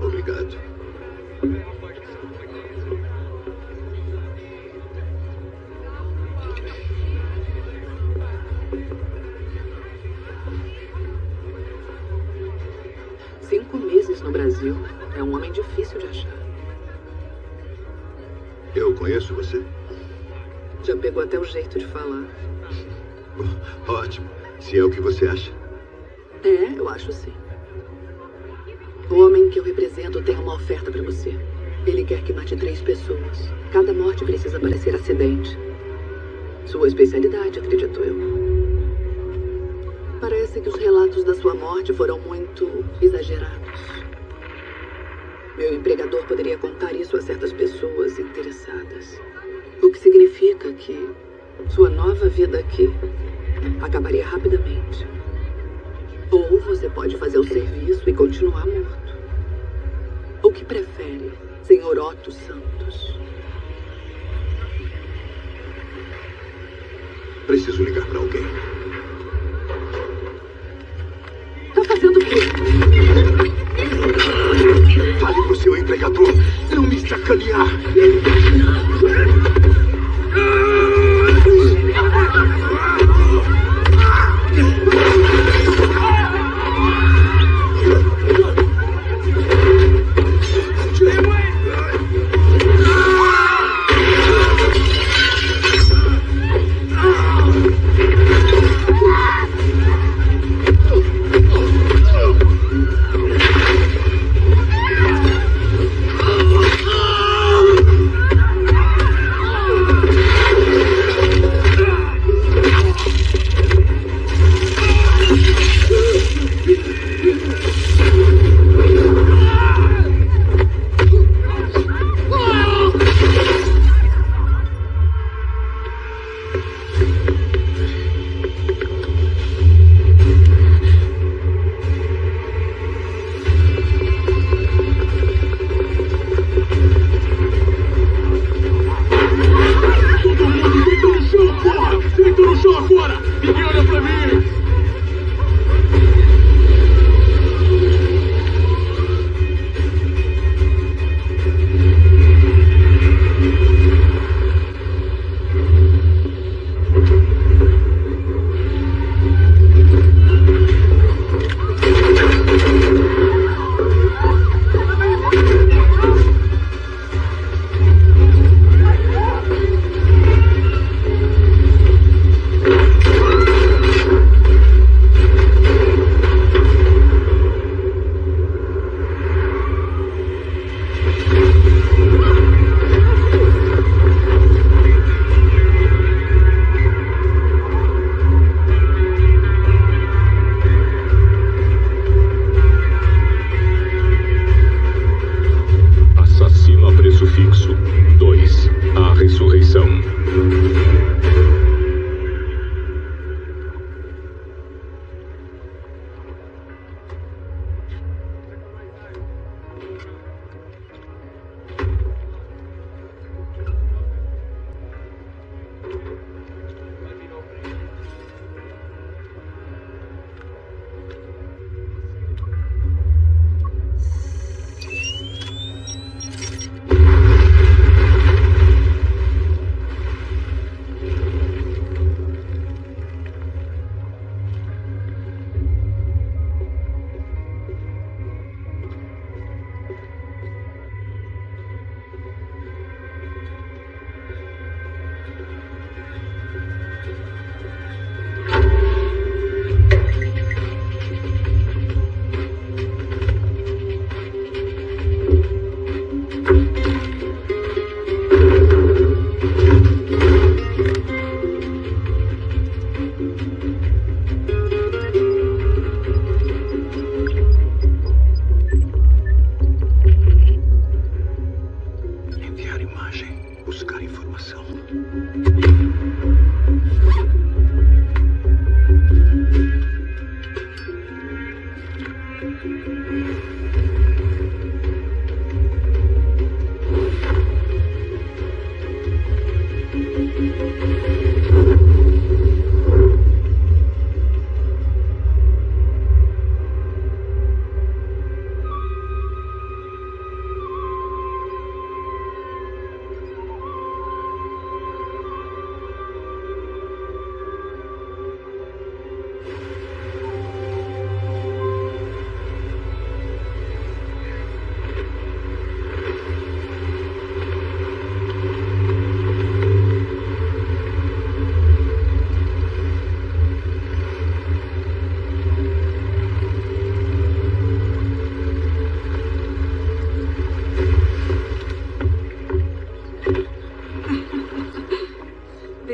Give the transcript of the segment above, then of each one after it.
Obrigado. Cinco meses no Brasil. É um homem difícil de achar. Eu conheço você? Já pegou até o jeito de falar. Ótimo. Se é o que você acha. É, eu acho sim. O homem que eu represento tem uma oferta pra você. Ele quer que mate 3 pessoas. Cada morte precisa parecer acidente. Sua especialidade, acredito eu. Parece que os relatos da sua morte foram muito exagerados. Meu empregador poderia contar isso a certas pessoas interessadas. O que significa que sua nova vida aqui acabaria rapidamente. Ou você pode fazer o serviço e continuar morto. O que prefere, Sr. Otto Santos? Preciso ligar para alguém. Tá fazendo o quê? Fale pro seu empregador não me sacanear.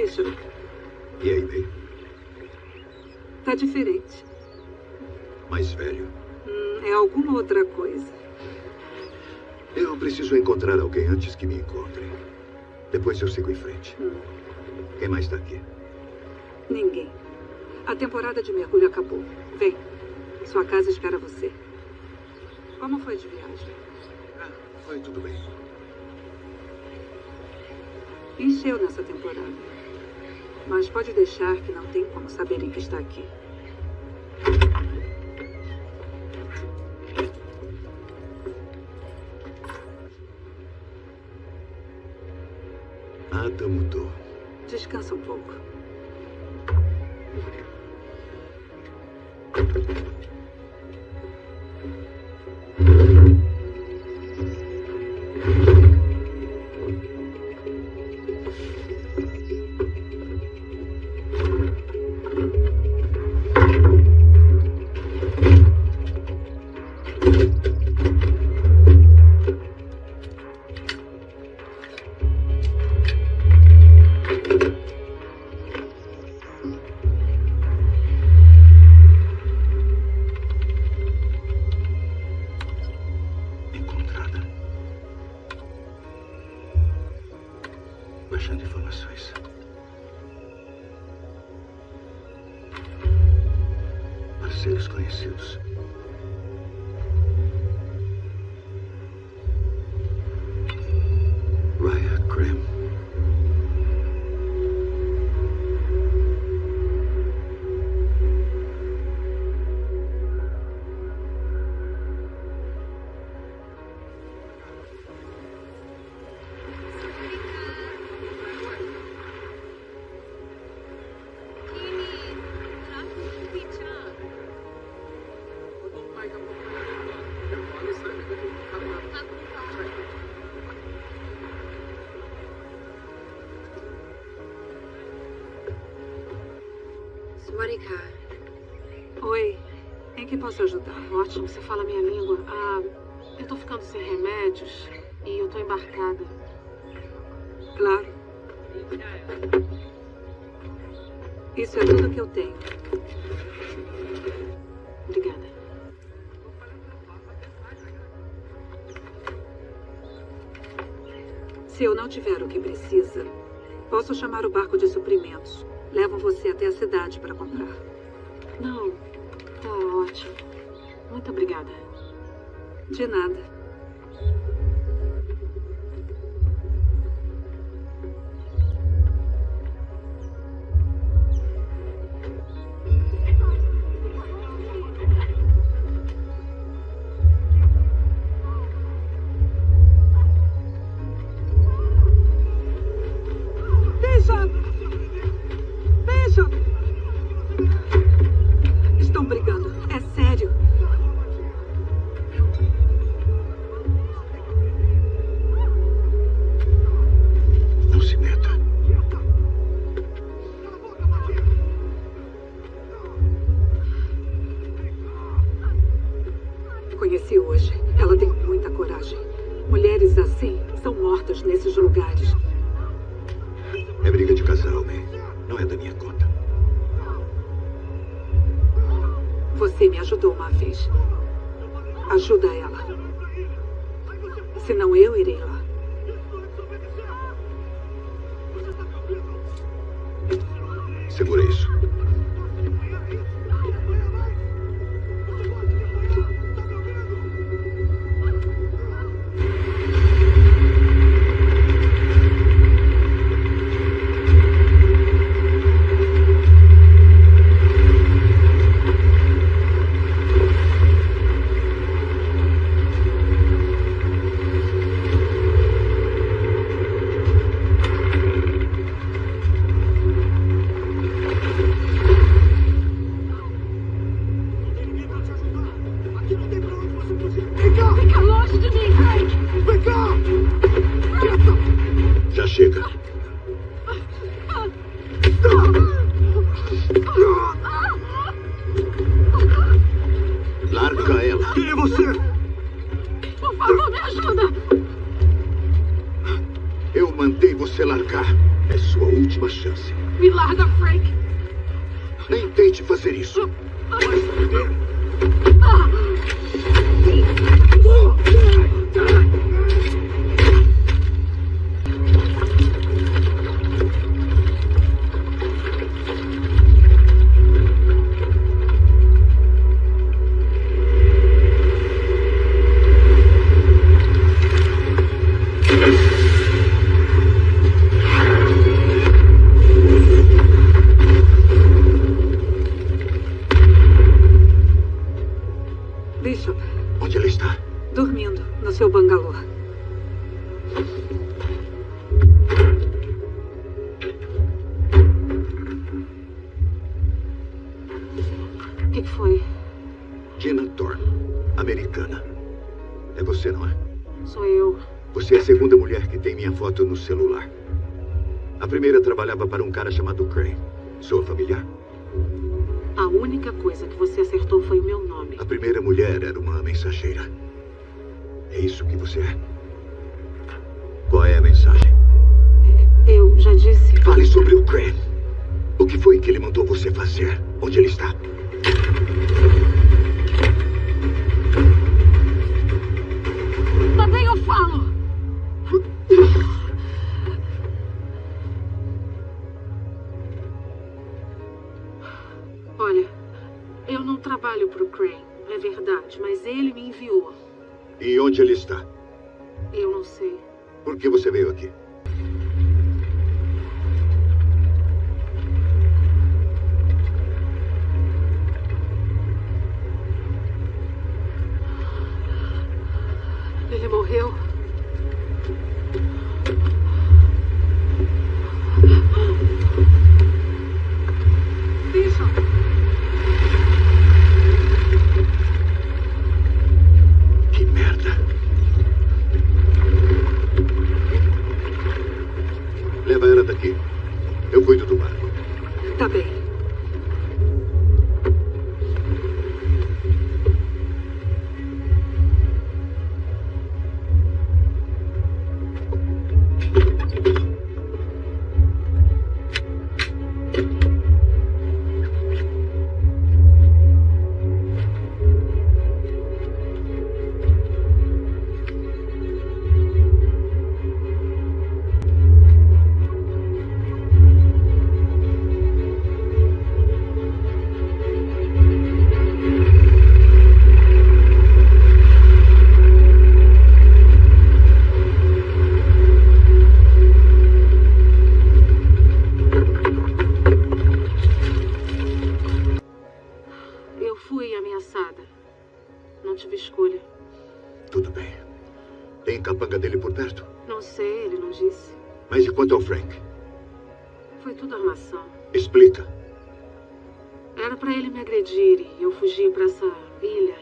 atenção. E aí, May? Tá diferente. Mais velho? É alguma outra coisa. Eu preciso encontrar alguém antes que me encontrem. Depois eu sigo em frente. Quem mais tá aqui? Ninguém. A temporada de mergulho acabou. Vem. Sua casa espera você. Como foi de viagem? Foi tudo bem. Encheu nessa temporada. Mas pode deixar que não tem como saberem que está aqui. Nada mudou. Descansa um pouco. Encontrada. Baixando informações. Parceiros conhecidos. Raya Graham. Monica. Oi. Em que posso ajudar? Ótimo, você fala a minha língua. Eu tô ficando sem remédios e eu tô embarcada. Claro. Isso é tudo que eu tenho. Obrigada. Se eu não tiver o que precisa, posso chamar o barco de suprimentos. Levam você até a cidade para comprar. Não, tá ótimo. Muito obrigada. De nada. Estão brigando. É sério. Não se meta. Conheci hoje. Ela tem muita coragem. Mulheres assim são mortas nesses lugares. É briga de casal, May. Não é da minha conta. Você me ajudou uma vez. Ajuda ela. Senão eu irei lá. Segura isso. Fica longe de mim, Frank! Vem cá! Quieta! Já chega. Larga ela. Quem é você? Por favor, me ajuda! Eu mandei você largar. É sua última chance. Me larga, Frank! Nem tente fazer isso. Bishop, Onde ela está? dormindo no seu bangalô. O que foi? Tina Thorne, americana. É você, não é? Sou eu. Você é a segunda mulher que tem minha foto no celular. A primeira trabalhava para um cara chamado Crane. Sua familiar? A única coisa que você acertou foi o meu nome. A primeira mulher era uma mensageira. É isso que você é? Qual é a mensagem? Eu já disse. Fale sobre o Crane. O que foi que ele mandou você fazer? Onde ele está? Também eu falo! Olha, eu não trabalho pro Crane, é verdade, mas ele me enviou. E onde ele está? Eu não sei. Por que você veio aqui? Ele morreu. Bishop! Que merda. Leva ela daqui. Eu cuido do barco. Tá bem. Eu fui ameaçada. Não tive escolha. Tudo bem. Tem capanga dele por perto? Não sei, ele não disse. Mas e quanto ao Frank? Foi tudo armação. Explica. Era pra ele me agredir e eu fugi pra essa ilha.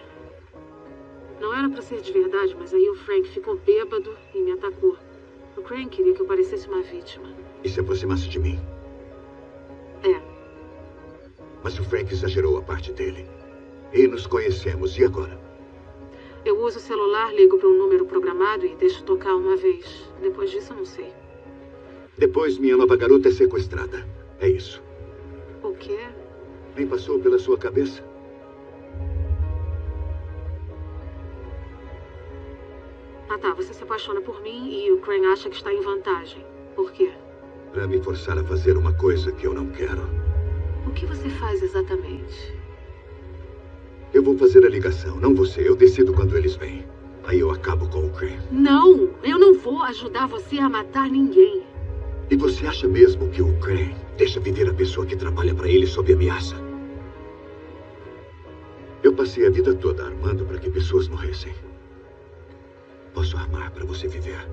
Não era pra ser de verdade, mas aí o Frank ficou bêbado e me atacou. O Crane queria que eu parecesse uma vítima. E se aproximasse de mim? É, Mas o Frank exagerou a parte dele. E nos conhecemos. E agora? eu uso o celular, ligo pra um número programado e deixo tocar uma vez. Depois disso, eu não sei. Depois, minha nova garota é sequestrada. É isso. O quê? Nem passou pela sua cabeça? Ah tá, você se apaixona por mim e o Crane acha que está em vantagem. Por quê? Para me forçar a fazer uma coisa que eu não quero. que você faz exatamente? Eu vou fazer a ligação, não você. Eu decido quando eles vêm. Aí eu acabo com o Crane. Não, eu não vou ajudar você a matar ninguém. E você acha mesmo que o Crane deixa viver a pessoa que trabalha para ele sob ameaça? Eu passei a vida toda armando para que pessoas morressem. Posso armar para você viver.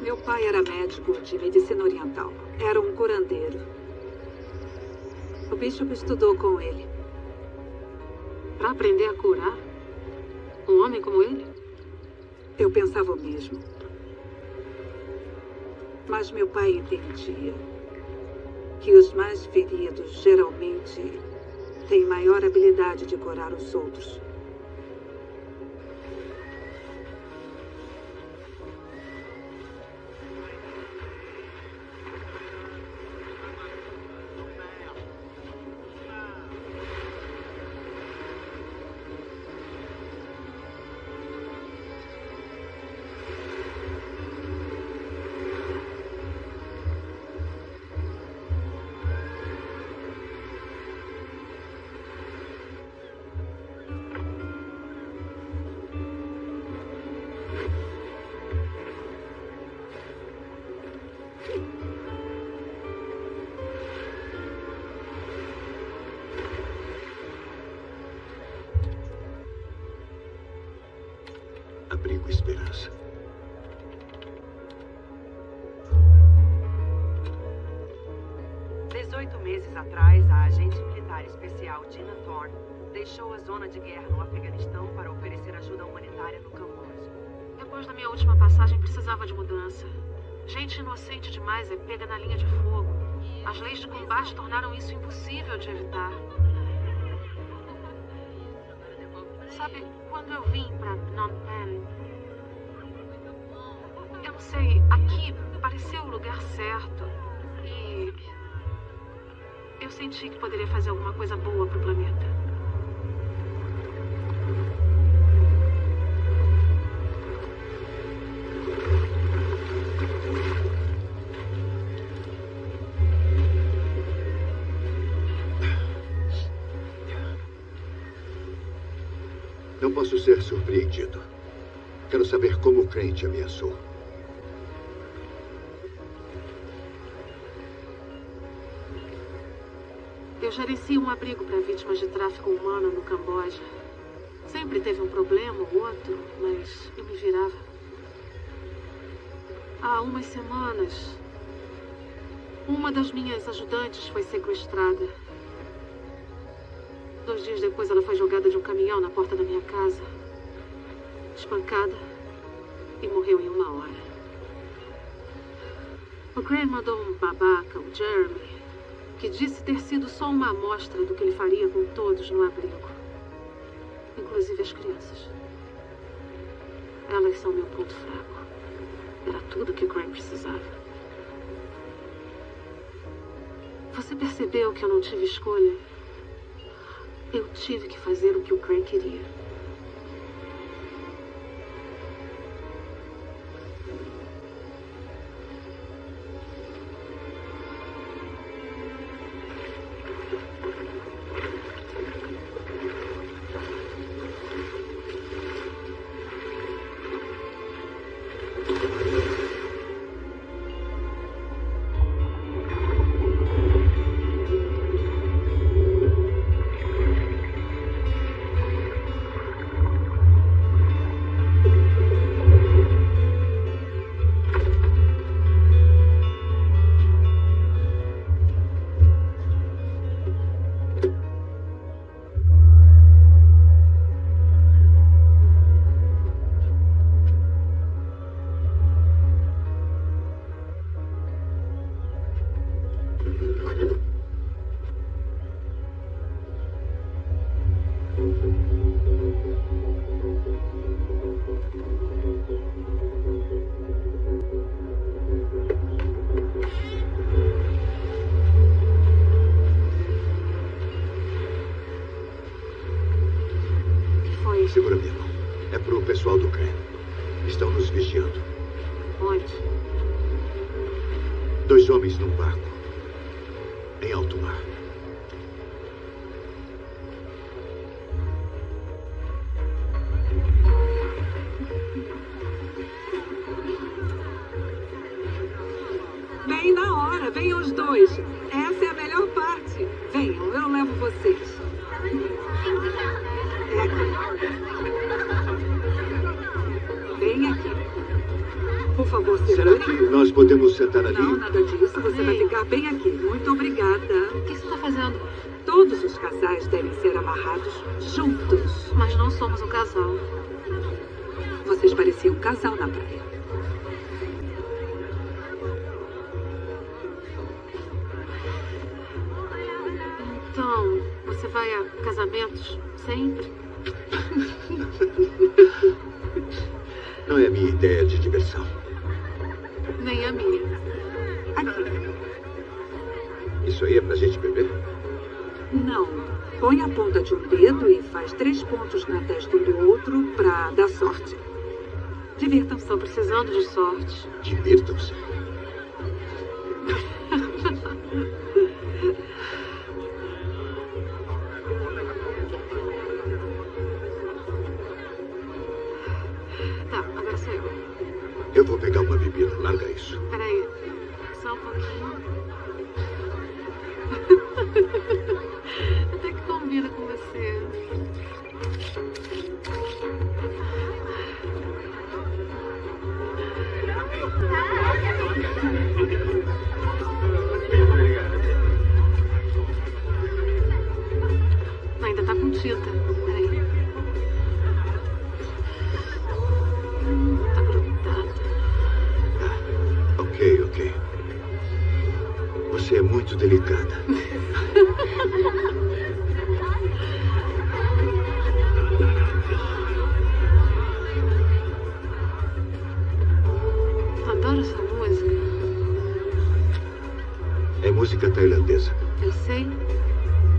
Meu pai era médico de medicina oriental. Era um curandeiro. O Bishop estudou com ele. Para aprender a curar? Um homem como ele? Eu pensava o mesmo. Mas meu pai entendia que os mais feridos geralmente têm maior habilidade de curar os outros. Abrigo Esperança. Meses atrás, a agente militar especial Gina Thorne deixou a zona de guerra no Afeganistão para oferecer ajuda humanitária no Camboja. Depois da minha última passagem, precisava de mudança. Gente inocente demais é pega na linha de fogo. As leis de combate tornaram isso impossível de evitar. Sabe, quando eu vim para Phnom Penh, eu não sei, aqui pareceu o lugar certo. E eu senti que poderia fazer alguma coisa boa pro planeta. Não posso ser surpreendido. Quero saber como o Crane te ameaçou. Eu gerencio um abrigo para vítimas de tráfico humano no Camboja. Sempre teve um problema ou outro, mas eu me virava. Há umas semanas, uma das minhas ajudantes foi sequestrada. 2 dias depois, ela foi jogada de um caminhão na porta da minha casa, espancada e morreu em 1 hora. O Crane mandou um babaca, o Jeremy, que disse ter sido só uma amostra do que ele faria com todos no abrigo, inclusive as crianças. Elas são meu ponto fraco. Era tudo que o Crane precisava. Você percebeu que eu não tive escolha? Eu tive que fazer o que o Crane queria. segura minha mão. É pro pessoal do CREN. Estão nos vigiando. Onde? 2 homens num barco. Em alto mar. Bem na hora, venham os 2. Essa é a melhor parte. Venham, eu levo vocês. É aqui. Bem aqui. Por favor, Será que segurem. nós podemos sentar ali? Não, nada disso. Você vai ficar bem aqui. Muito obrigada. O que você está fazendo? Todos os casais devem ser amarrados juntos. Mas não somos um casal. Vocês pareciam um casal na praia. Então, você vai a casamentos sempre? Não é a minha ideia de diversão. Nem a minha. Aqui. Isso aí é pra gente beber? Não. Põe a ponta de um dedo e faz 3 pontos na testa um do outro pra dar sorte. Divirtam-se. Estou precisando de sorte. Divirtam-se. Tá, agora sou eu. Eu vou pegar uma bebida. Larga isso. Peraí. Só um pouquinho. Até que combina com você. Ainda tá com tinta. Peraí. Tá grudada. Ok. Você é muito delicada. Adoro essa música. É música tailandesa. Eu sei,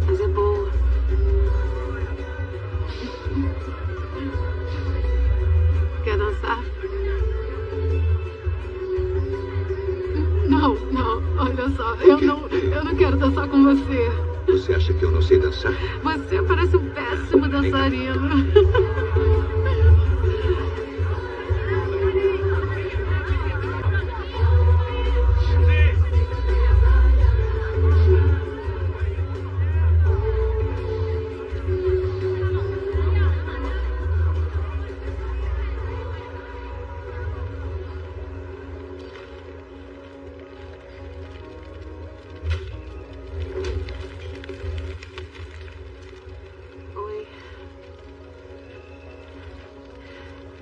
mas é boa. Quer dançar? Não, olha só, eu não quero dançar com você. Você acha que eu não sei dançar? Você parece um péssimo dançarino. Oi.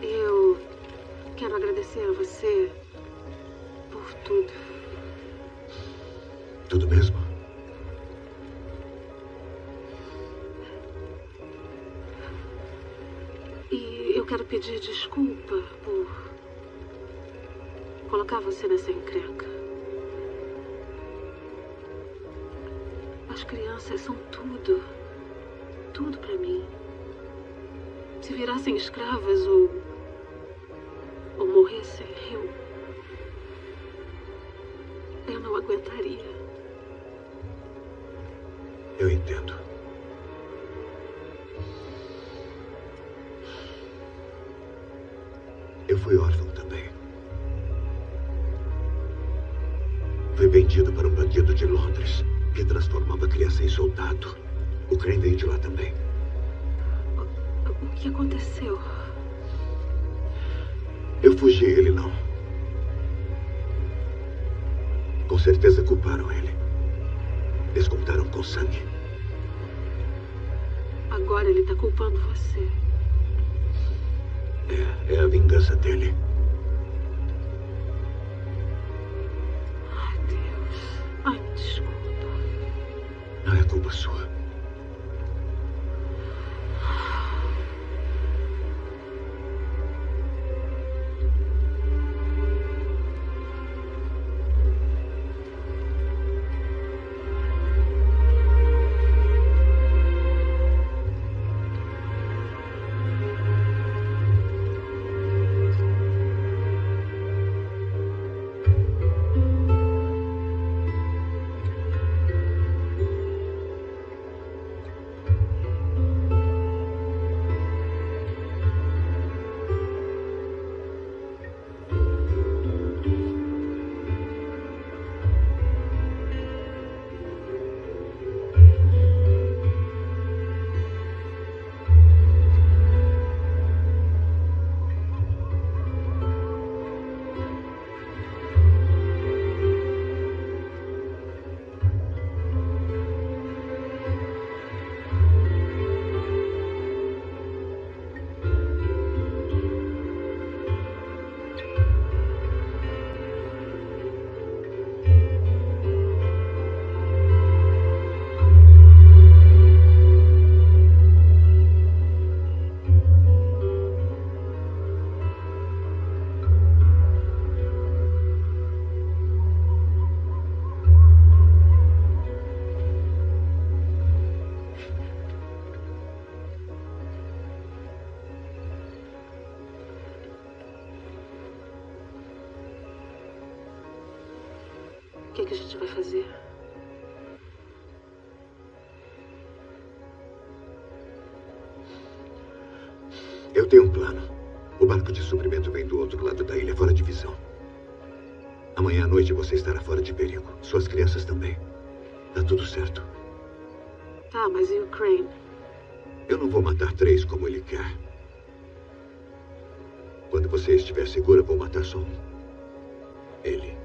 Eu quero agradecer a você por tudo. Tudo mesmo? E eu quero pedir desculpa por colocar você nessa encrenca. As crianças são tudo. Tudo pra mim. Se virassem escravas ou morressem, eu não aguentaria. Eu entendo. Eu fui órfão também. Fui vendido para um bandido de Londres que transformava a criança em soldado. O Crane veio de lá também. O que aconteceu? Eu fugi, ele não. Com certeza culparam ele. Descontaram com sangue. Agora ele tá culpando você. É a vingança dele. Ai, Deus. Ai, desculpa. Não é culpa sua. que a gente vai fazer? Eu tenho um plano. O barco de suprimento vem do outro lado da ilha, fora de visão. Amanhã à noite você estará fora de perigo. Suas crianças também. Tá tudo certo. Tá, mas e o Crane? Eu não vou matar 3 como ele quer. Quando você estiver segura, vou matar só um. Ele.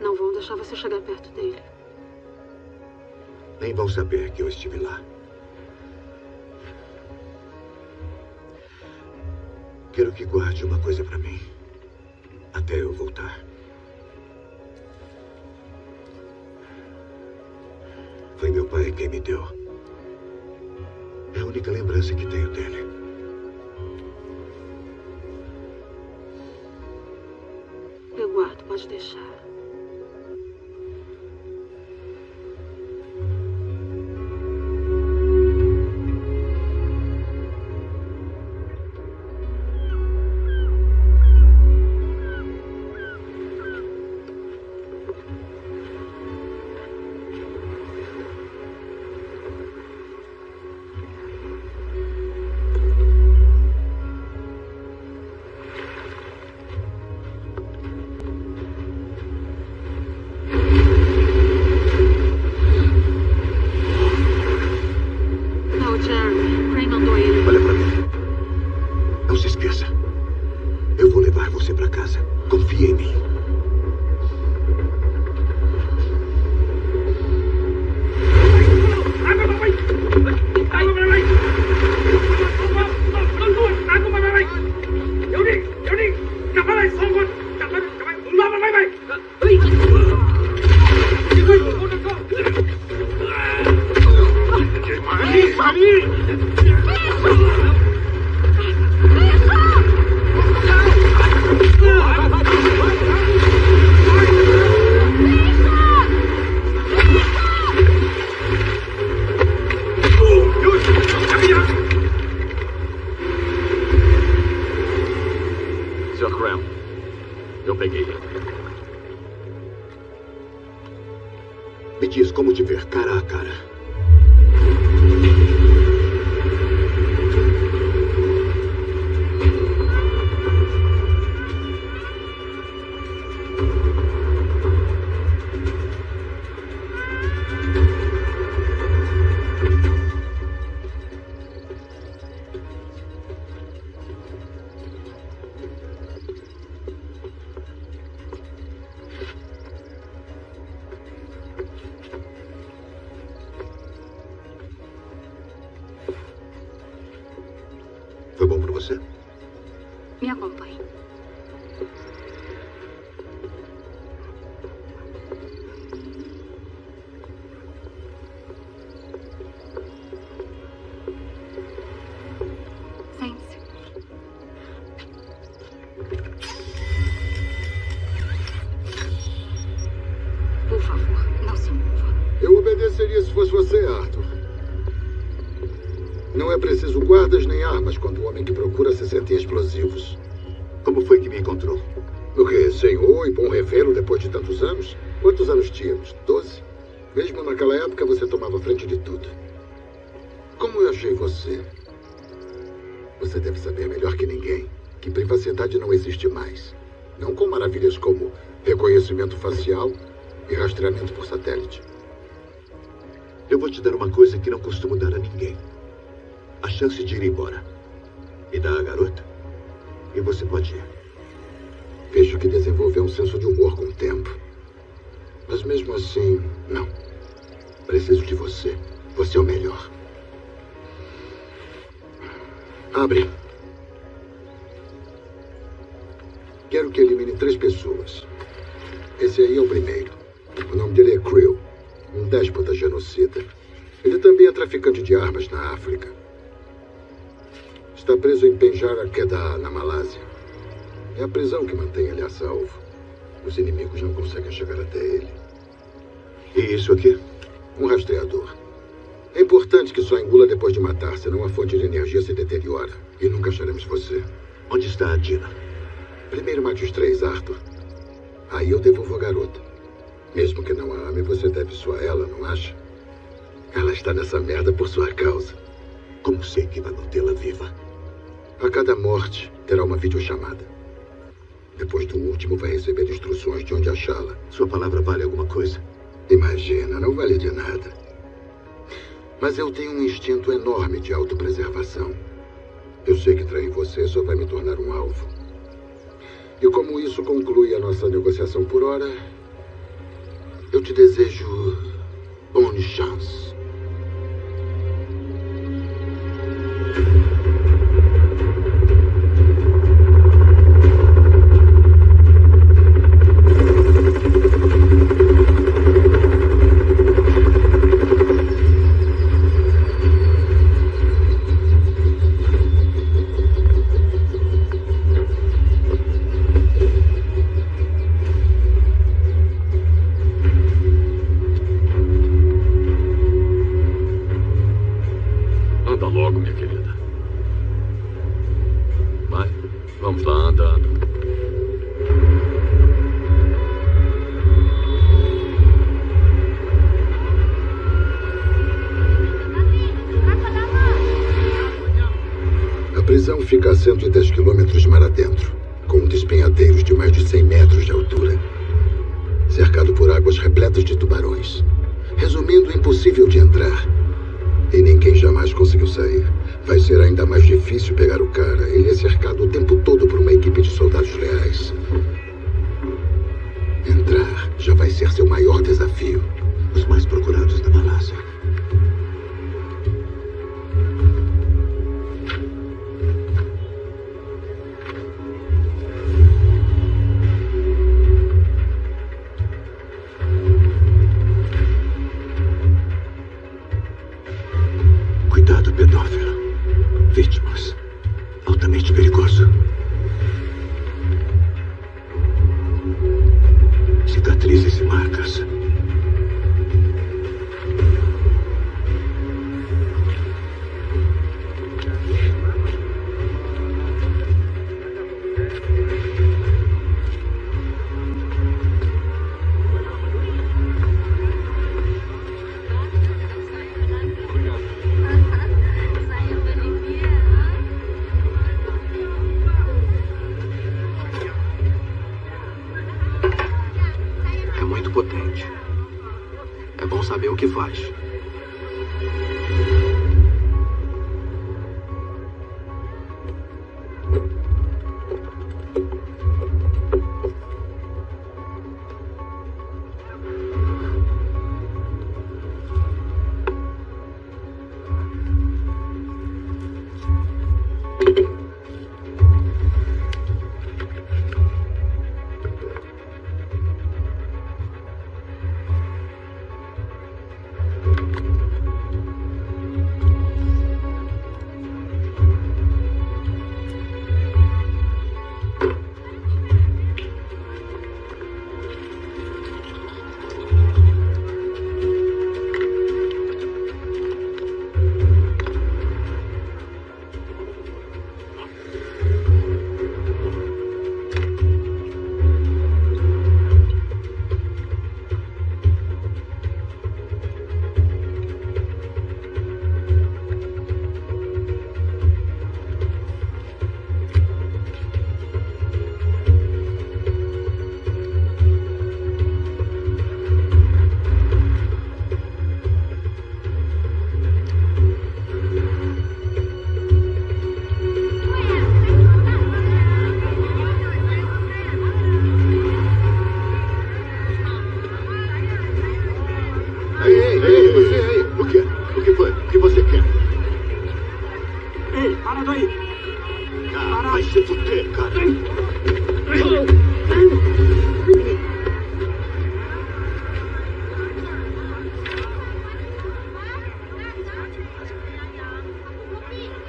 Não vão deixar você chegar perto dele. Nem vão saber que eu estive lá. Quero que guarde uma coisa pra mim. Até eu voltar. Foi meu pai quem me deu. É a única lembrança que tenho dele. Eu guardo, pode deixar. Me diz como te ver cara a cara. Foi bom pra você? Me acompanhe. Sente-se. Por favor, não se mova. Eu obedeceria se fosse você, Arthur. Não é preciso guardas nem armas quando o homem que procura se sente em explosivos. Como foi que me encontrou? O quê? Senhor e bom revelo depois de tantos anos? Quantos anos tínhamos? 12? Mesmo naquela época você tomava frente de tudo. Como eu achei você? Você deve saber melhor que ninguém que privacidade não existe mais. Não com maravilhas como reconhecimento facial e rastreamento por satélite. Eu vou te dar uma coisa que não costumo dar a ninguém. A chance de ir embora. Me dá a garota e você pode ir. Vejo que desenvolveu um senso de humor com o tempo. Mas mesmo assim, não. Preciso de você. Você é o melhor. Abre. Quero que elimine 3 pessoas. Esse aí é o primeiro. O nome dele é Creel, um déspota genocida. Ele também é traficante de armas na África. Está preso em Penjara Kedah, na Malásia. É a prisão que mantém ele a salvo. Os inimigos não conseguem chegar até ele. E isso aqui? Um rastreador. É importante que só engula depois de matar, senão a fonte de energia se deteriora. E nunca acharemos você. Onde está a Dina? Primeiro mate os 3, Arthur. Aí eu devolvo a garota. Mesmo que não a ame, você deve isso a ela, não acha? Ela está nessa merda por sua causa. Como sei que vai mantê-la viva? A cada morte, terá uma videochamada. Depois do último, vai receber instruções de onde achá-la. Sua palavra vale alguma coisa? Imagina, não vale de nada. Mas eu tenho um instinto enorme de autopreservação. Eu sei que trair você só vai me tornar um alvo. E como isso conclui a nossa negociação por hora, eu te desejo bonne chance. Anda logo, minha querida. Vai, vamos lá, andando. A prisão fica a 110 quilômetros mar adentro, com despenhadeiros de mais de 100 metros de altura, cercado por águas repletas de tubarões. Resumindo, impossível de entrar. E ninguém jamais conseguiu sair. Vai ser ainda mais difícil pegar o cara. Ele é cercado o tempo todo por uma equipe de soldados reais. Entrar já vai ser seu maior desafio. Os mais procurados da Malásia. Cuidado, pedófilo. Vítimas. Altamente perigoso. Cicatrizes e marcas. É muito potente. É bom saber o que faz. Ei, você aí. O quê? O que foi? O que você quer? Ei, para daí! Ah, vai se fuder, cara.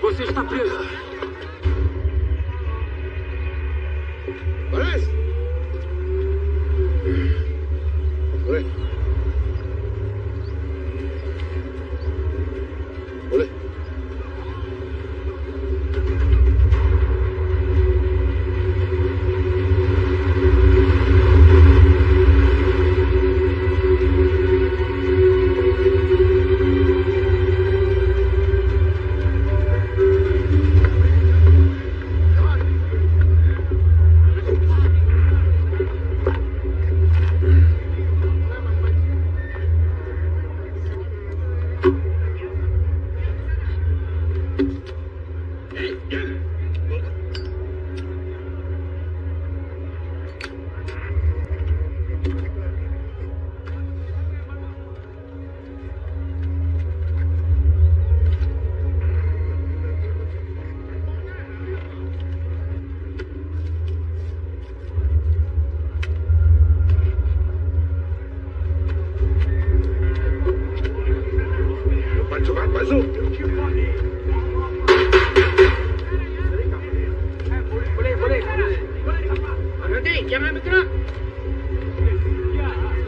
Você está preso! Parece? Oi. Olha.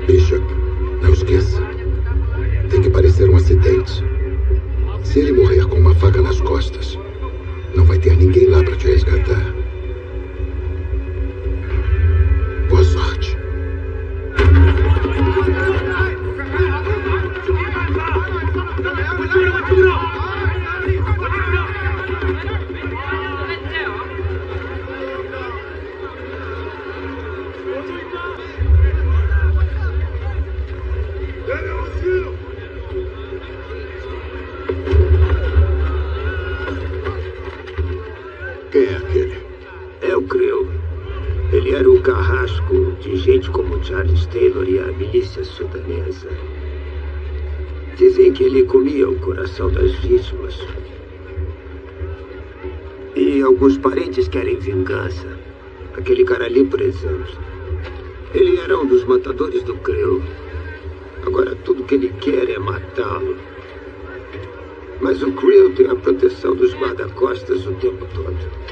Bishop, não esqueça. Tem que parecer um acidente. Se ele morrer com uma faca nas costas, não vai ter ninguém lá para te resgatar. Boa sorte. Quem é aquele? É o Creel. Ele era o carrasco de gente como Charles Taylor e a milícia sudanesa. Dizem que ele comia o coração das vítimas. E alguns parentes querem vingança. Aquele cara ali, por exemplo. Ele era um dos matadores do Creel. Agora tudo que ele quer é matá-lo. Mas o Creel tem a proteção dos guarda-costas o tempo todo.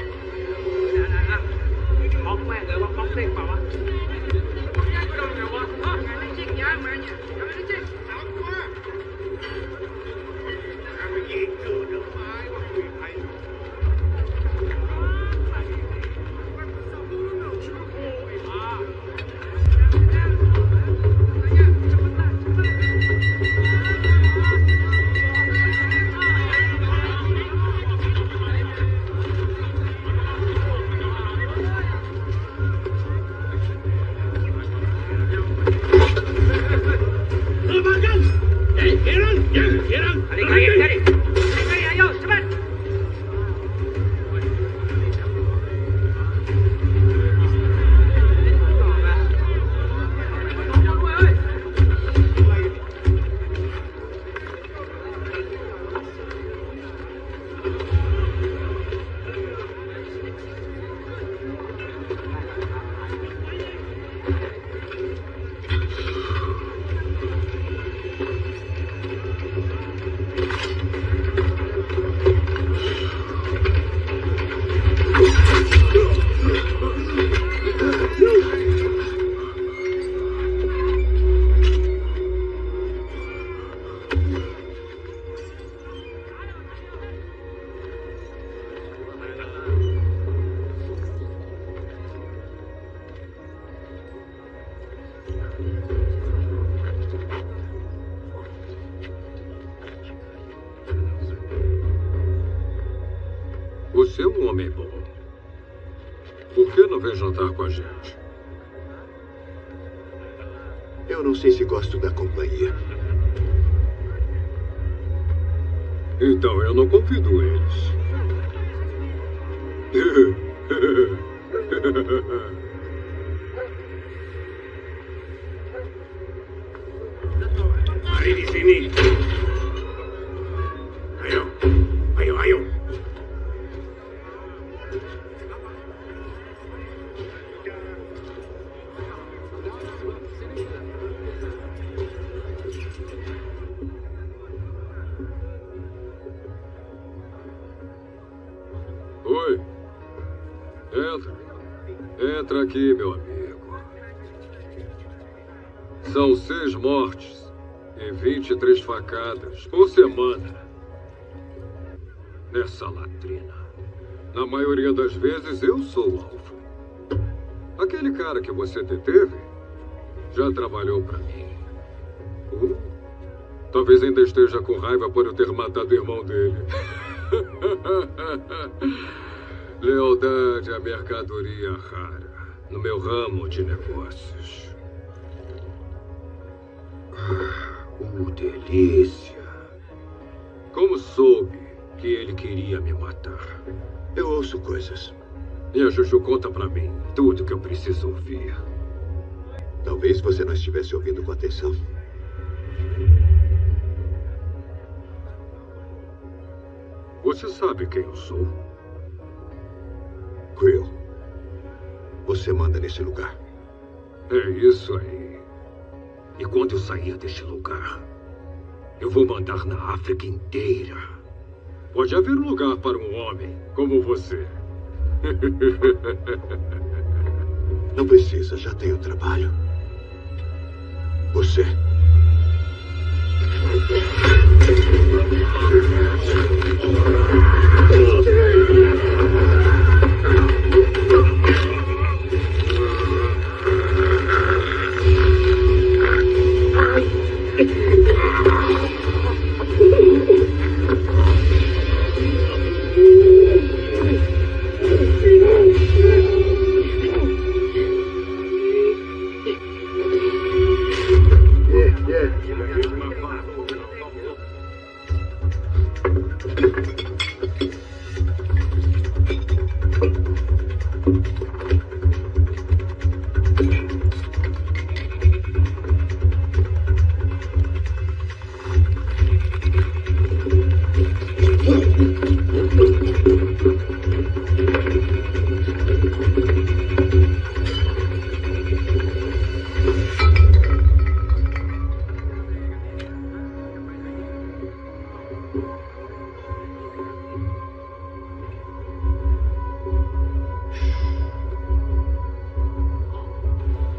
Você é um homem bom. Por que não vem jantar com a gente? Eu não sei se gosto da companhia. Então eu não convido eles. Aí de sini. Ayo. Oi. Entra aqui, meu amigo. São 6 mortes e 23 facadas por semana nessa latrina. Na maioria das vezes, eu sou o alvo. Aquele cara que você deteve já trabalhou para mim. Talvez ainda esteja com raiva por eu ter matado o irmão dele. Lealdade é mercadoria rara no meu ramo de negócios. Delícia. Como soube que ele queria me matar? Eu ouço coisas. E a Juju conta pra mim tudo que eu preciso ouvir. Talvez você não estivesse ouvindo com atenção. Você sabe quem eu sou? Creel. Você manda nesse lugar. É isso aí. E quando eu sair deste lugar, eu vou mandar na África inteira. Pode haver um lugar para um homem como você. Não precisa, já tenho trabalho. Você.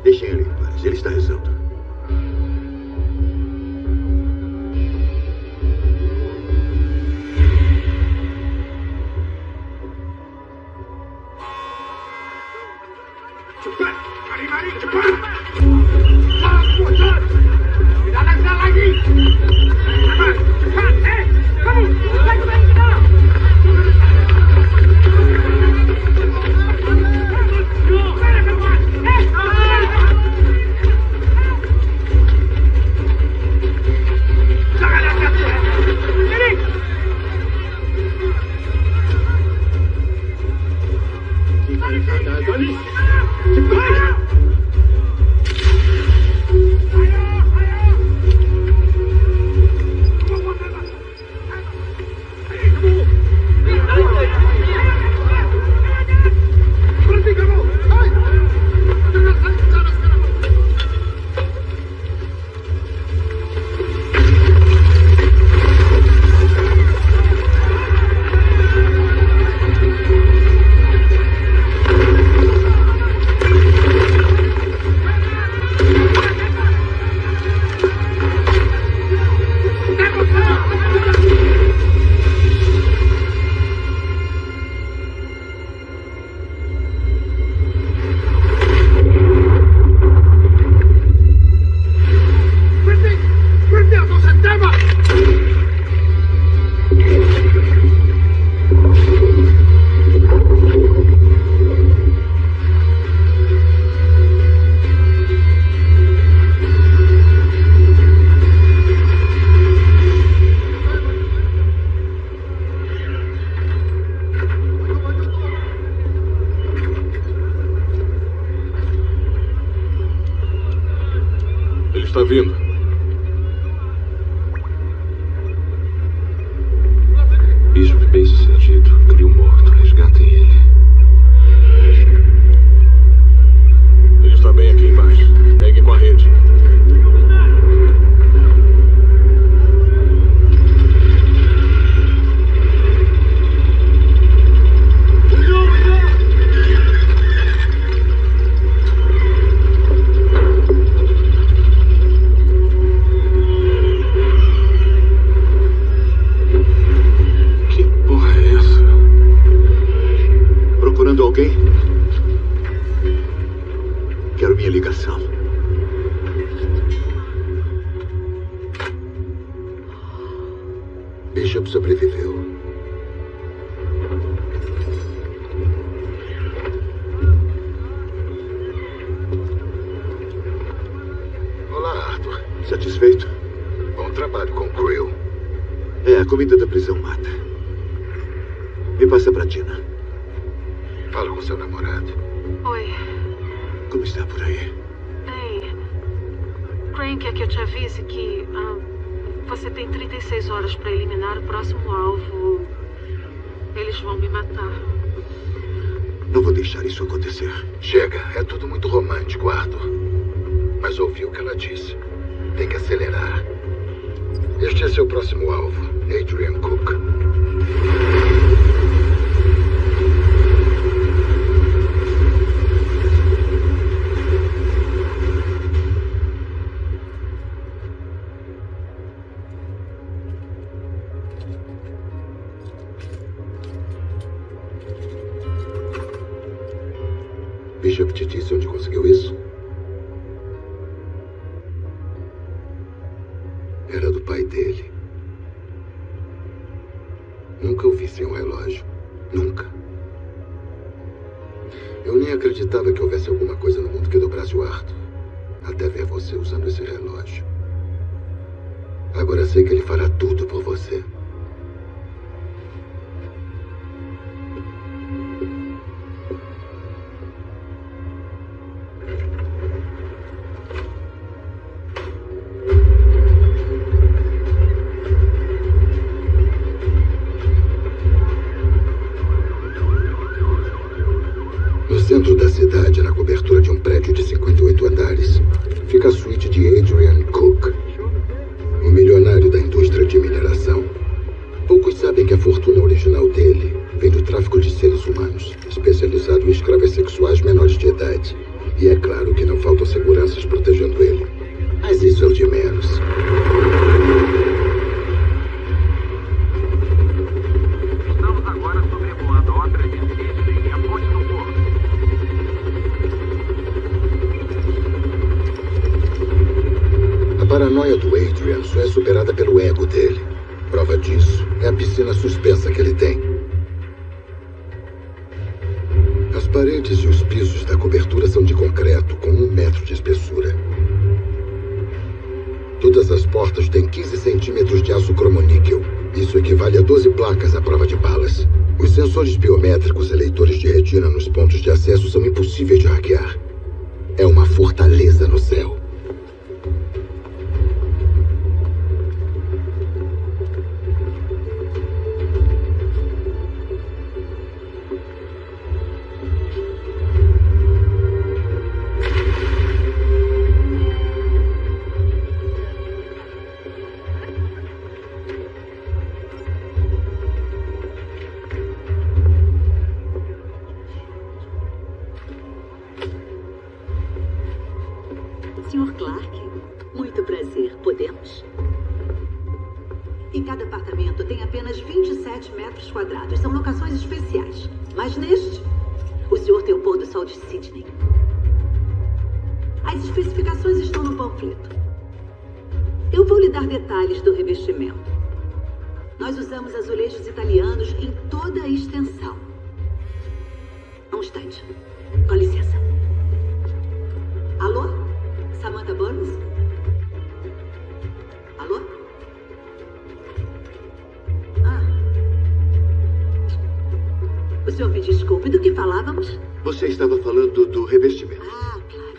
Deixem ele em paz. Ele está rezando. Ele está vindo. Bishop bem sucedido. Crio morto. Resgatem ele. Ele está bem aqui embaixo. Peguem com a rede. Alguém? Quero minha ligação. Bishop sobreviveu. Olá, Arthur. Satisfeito? Bom trabalho com o Creel. A comida da prisão mata. Me passa pra Tina. Fala com seu namorado. Oi. Como está por aí? Bem, Crane quer que eu te avise que você tem 36 horas para eliminar o próximo alvo. Eles vão me matar. Não vou deixar isso acontecer. Chega, é tudo muito romântico, Arthur. Mas ouvi o que ela disse. Tem que acelerar. Este é seu próximo alvo, Adrian Cook. Bishop te disse onde conseguiu isso? Era do pai dele. Nunca o vi sem um relógio. Nunca. Eu nem acreditava que houvesse alguma coisa no mundo que dobrasse o Arthur. Até ver você usando esse relógio. Agora sei que ele fará tudo por você. No centro da cidade, na cobertura de um prédio de 58 andares, fica a suíte de Adrian Cook, um milionário da indústria de mineração. Poucos sabem que a fortuna original dele vem do tráfico de seres humanos, especializado em escravas sexuais menores de idade. E é claro que não faltam seguranças protegendo ele. Mas isso é o de menos. Estamos agora sobrevoando a Ópera de Sydney e a Ponte do Porto. A paranoia do Adrian só é superada pelo ego dele. Prova disso é a piscina suspensa que ele tem. As paredes e os pisos da cobertura são de concreto, com 1 metro de espessura. Todas as portas têm 15 centímetros de aço cromoníquel. Isso equivale a 12 placas à prova de balas. Os sensores biométricos e leitores de retina nos pontos de acesso são impossíveis de hackear. É uma fortaleza no céu. Sr. Clark, muito prazer. Podemos? E cada apartamento tem apenas 27 metros quadrados. São locações especiais. Mas neste, o senhor tem o pôr do sol de Sydney. As especificações estão no panfleto. Eu vou lhe dar detalhes do revestimento. Nós usamos azulejos italianos em toda a extensão. Um instante. Com licença. Alô? Samantha Burns? Alô? Ah. O senhor me desculpe, do que falávamos? Você estava falando do revestimento. Ah, claro.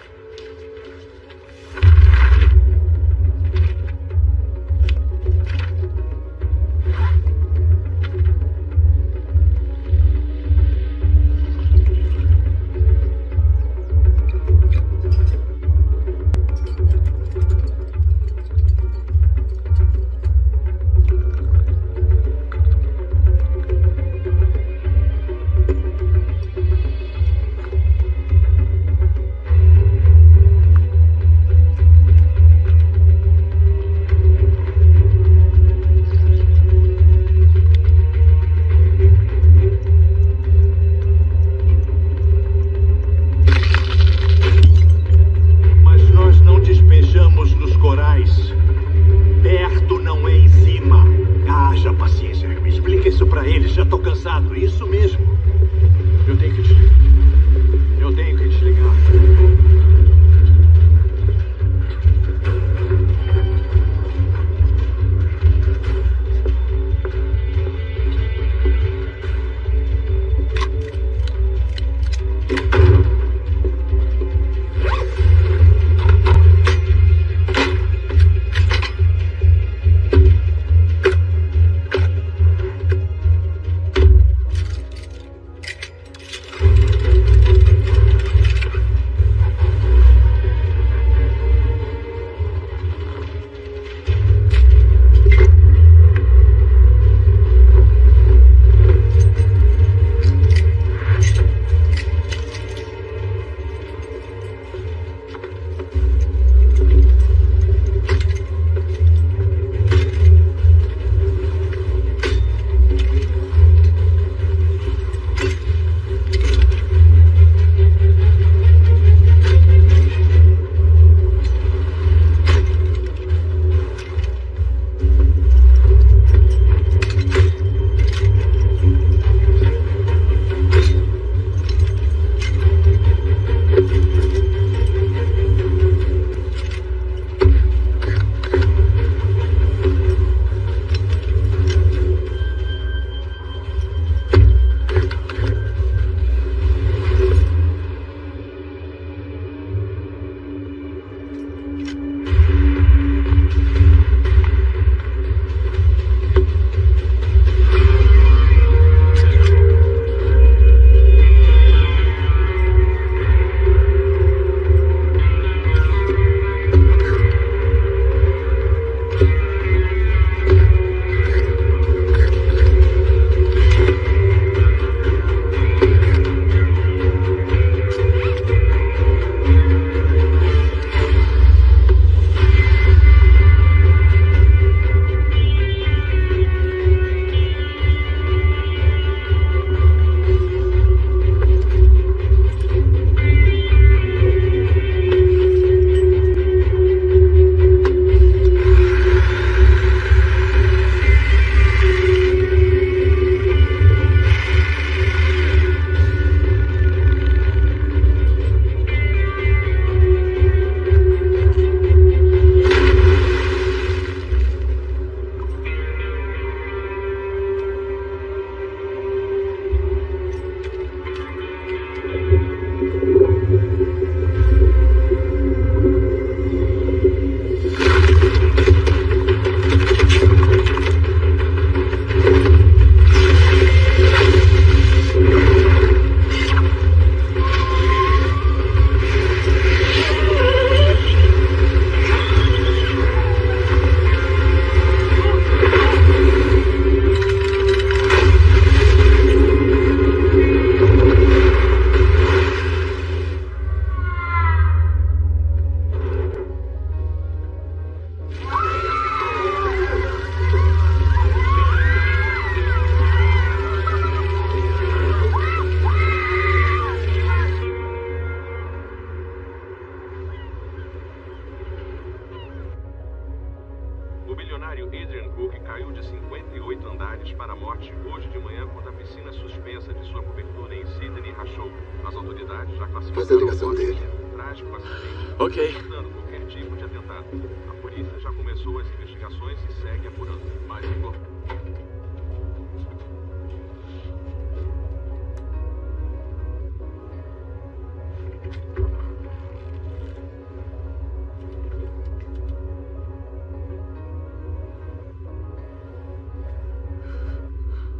já classificaram Faz a ligação dele. trágico acidente. Ok. Evitando qualquer tipo de atentado. A polícia já começou as investigações e segue apurando. Mais informações.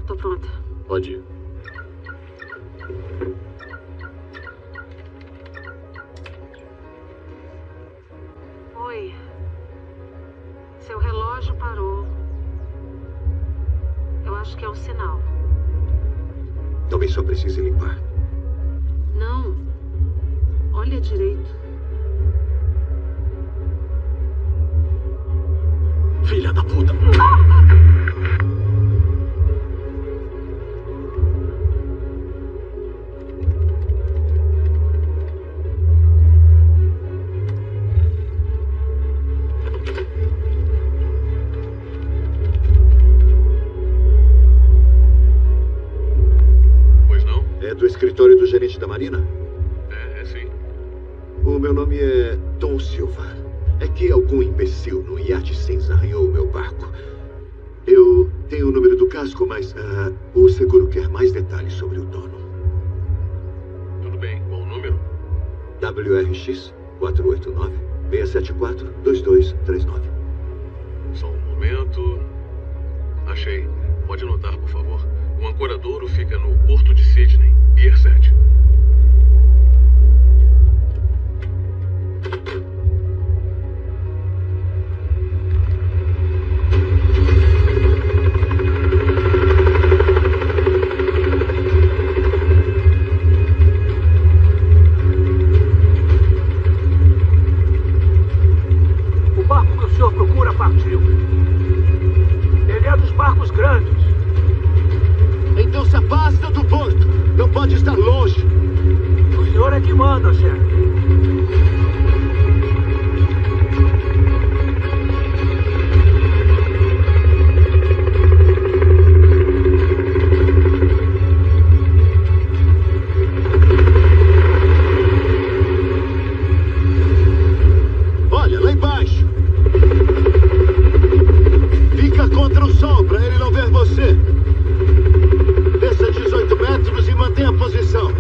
Tô pronta. Pode ir. Oi. Seu relógio parou. Eu acho que é um sinal. Talvez só precise limpar. Não. Olha direito. Filha da puta! É do escritório do gerente da Marina? É sim. O meu nome é Tom Silva. É que algum imbecil no iate cinza arranhou o meu barco. Eu tenho o número do casco, mas o seguro quer mais detalhes sobre o dono. Tudo bem. Qual o número? WRX 489-674-2239. Só um momento. Achei. Pode anotar, por favor. O ancoradouro fica no Porto de Sydney, Pier 7. O barco que o senhor procura partiu. Ele é dos barcos grandes. Então se afasta do porto. Não pode estar longe. O senhor é que manda, chefe. Olha, lá embaixo. Fica contra o sol para ele não ver você. Desça 18 metros e mantenha a posição.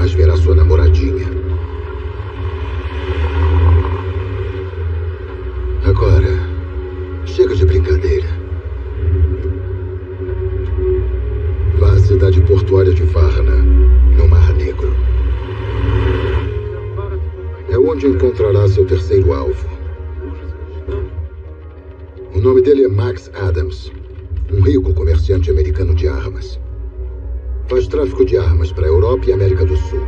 mais verá sua namoradinha. Agora, chega de brincadeira. Vá à cidade portuária de Varna, no Mar Negro. É onde encontrará seu terceiro alvo. O nome dele é Max Adams, um rico comerciante americano de armas. Faz tráfico de armas para a Europa e América do Sul.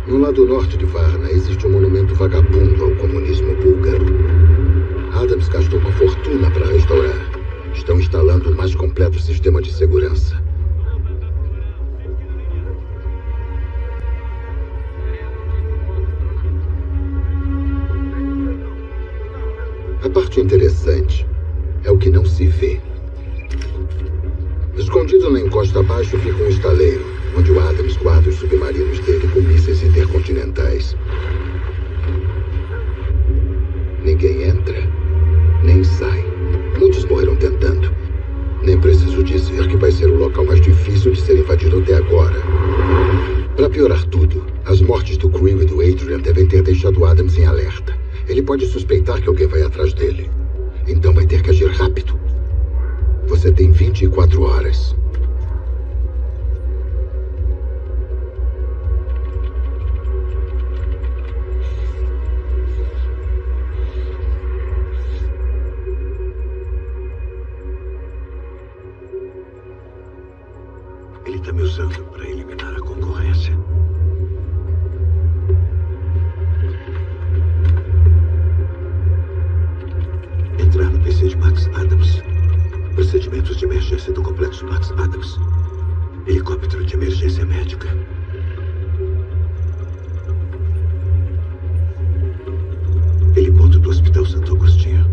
No lado norte de Varna existe um monumento vagabundo ao comunismo búlgaro. Adams gastou uma fortuna para restaurar. Estão instalando o mais completo sistema de segurança. A parte interessante é o que não se vê. Escondido na encosta abaixo fica um estaleiro, onde o Adams guarda os submarinos dele com mísseis intercontinentais. Ninguém entra, nem sai. Muitos morreram tentando. Nem preciso dizer que vai ser o local mais difícil de ser invadido até agora. Para piorar tudo, as mortes do Creel e do Adrian devem ter deixado Adams em alerta. Ele pode suspeitar que alguém vai atrás dele. Então vai ter que agir rápido. Você tem 24 horas. Ele está me usando para eliminar a concorrência. Entrar no PC de Max Adams. Procedimentos de emergência do complexo Max Adams. Helicóptero de emergência médica. Heliponto do Hospital Santo Agostinho.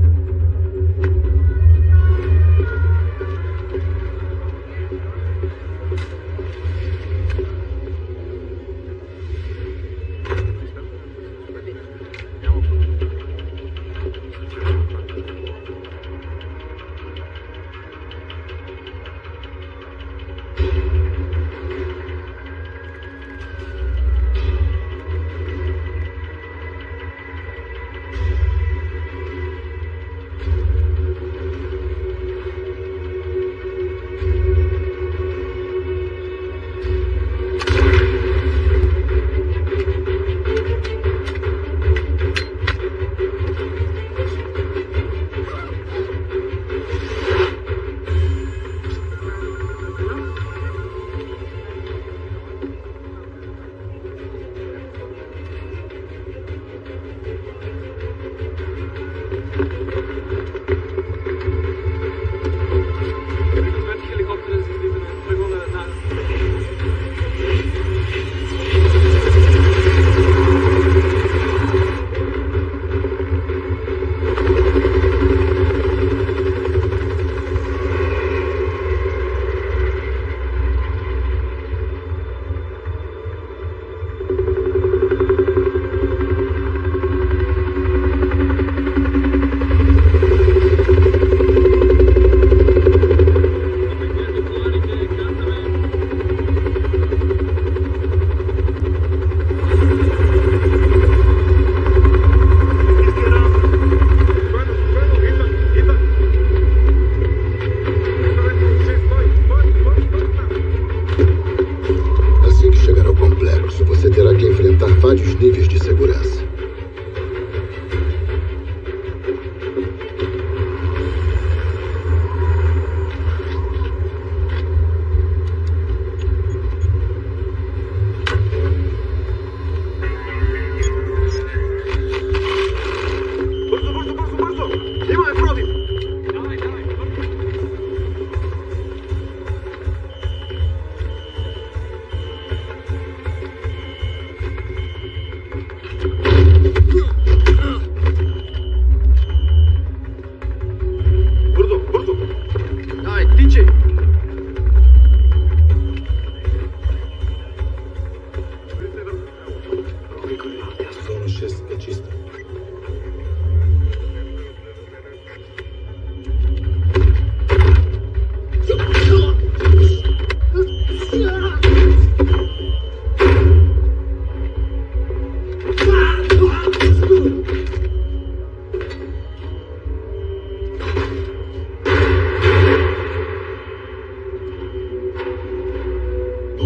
Vários níveis de segurança.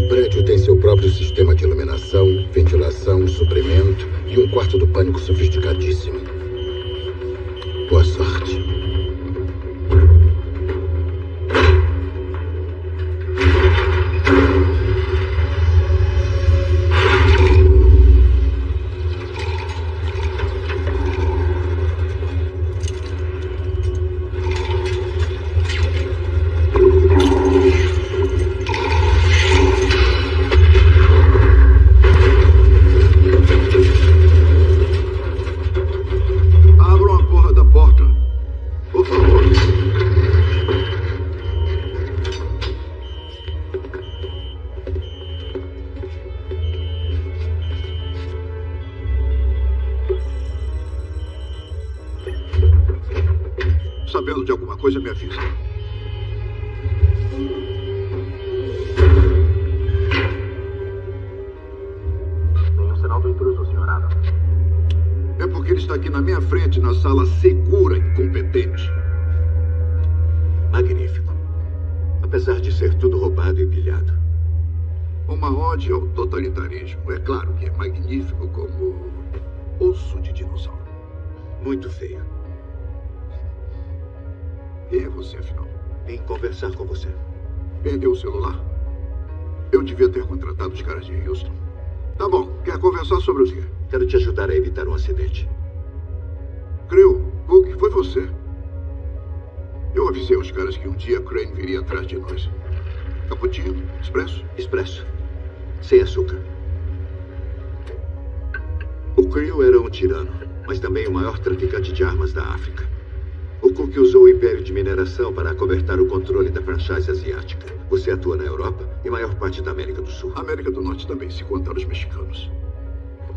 O prédio tem seu próprio sistema de iluminação, ventilação, suprimento e um quarto do pânico sofisticadíssimo. Boa sorte. Sabendo de alguma coisa, me avisa. Nenhum sinal do intruso, Sr. Adams. É porque ele está aqui na minha frente, na sala segura, incompetente. Magnífico. Apesar de ser tudo roubado e pilhado. Uma ode ao totalitarismo. É claro que é magnífico como osso de dinossauro. Muito feio. Quem é você, afinal? Vim conversar com você. Perdeu o celular? Eu devia ter contratado os caras de Houston. Tá bom. Quer conversar sobre o quê? Quero te ajudar a evitar um acidente. Creu, Cook, foi você. Eu avisei os caras que um dia Crane viria atrás de nós. Cappuccino? Expresso? Expresso. Sem açúcar. O Creel era um tirano, mas também o maior traficante de armas da África. O Cook usou o império de mineração para acobertar o controle da franchise asiática. Você atua na Europa e maior parte da América do Sul. América do Norte também, se contar os mexicanos.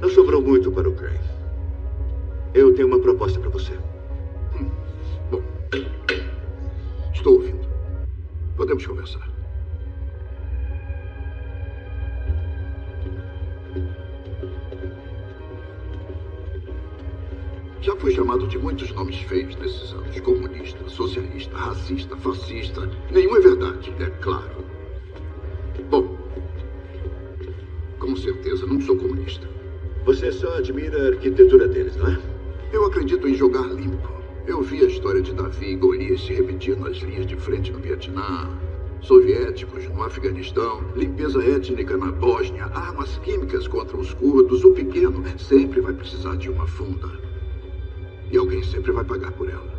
Não sobrou muito para o Crane. Eu tenho uma proposta para você. Bom, estou ouvindo. Podemos conversar. Já fui chamado de muitos nomes feios nesses anos. Comunista, socialista, racista, fascista. Nenhum é verdade, é claro. Bom, com certeza não sou comunista. Você só admira a arquitetura deles, não é? Eu acredito em jogar limpo. Eu vi a história de Davi e Golias se repetir nas linhas de frente no Vietnã, soviéticos no Afeganistão, limpeza étnica na Bósnia, armas químicas contra os curdos. O pequeno sempre vai precisar de uma funda. E alguém sempre vai pagar por ela.